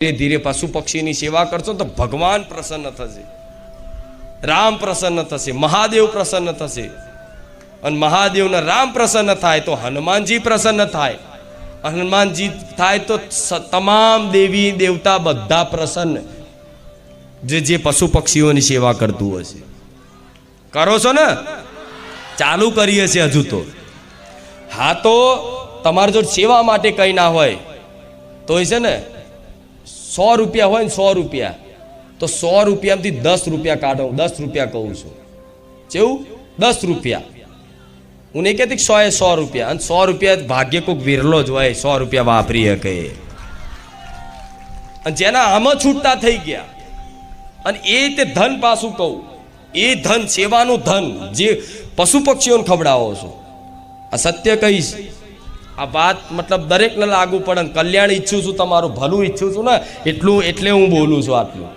ધીરે ધીરે પશુ પક્ષીની સેવા કરશો તો ભગવાન પ્રસન્ન થશે, રામ પ્રસન્ન થશે, મહાદેવ પ્રસન્ન થશે. અને મહાદેવના રામ પ્રસન્ન થાય તો હનુમાનજી પ્રસન્ન થાય, હનુમાનજી થાય તો તમામ દેવી દેવતા બધા પ્રસન્ન. જે પશુ પક્ષીઓની સેવા કરતું હશે. કરો છો ને? ચાલુ કરીએ છીએ હજુ તો. હા, તો તમારે જો સેવા માટે કંઈ ના હોય તો છે ને 100 રૂપિયા હોય ને 100 રૂપિયા, તો 100 રૂપિયામાંથી 10 રૂપિયા કાઢો. 10 રૂપિયા કહું છું. કેવું? 10 રૂપિયા. હું નહીં કહેતી 100 રૂપિયા. અને 100 રૂપિયા ભાગ્ય કોઈક વિરલો જ હોય 100 રૂપિયા વાપરી શકે. અને જેના આમાં છૂટતા થઈ ગયા, અને એ તે ધન પાછું કહું, એ ધન સેવાનું ધન જે પશુ પક્ષીઓને ખવડાવો છો. આ સત્ય કહીશ. આ વાત મતલબ દરેકને લાગુ પડે. કલ્યાણ ઈચ્છું છું, તમારું ભલું ઈચ્છું છું ને, એટલે હું બોલું છું આટલું.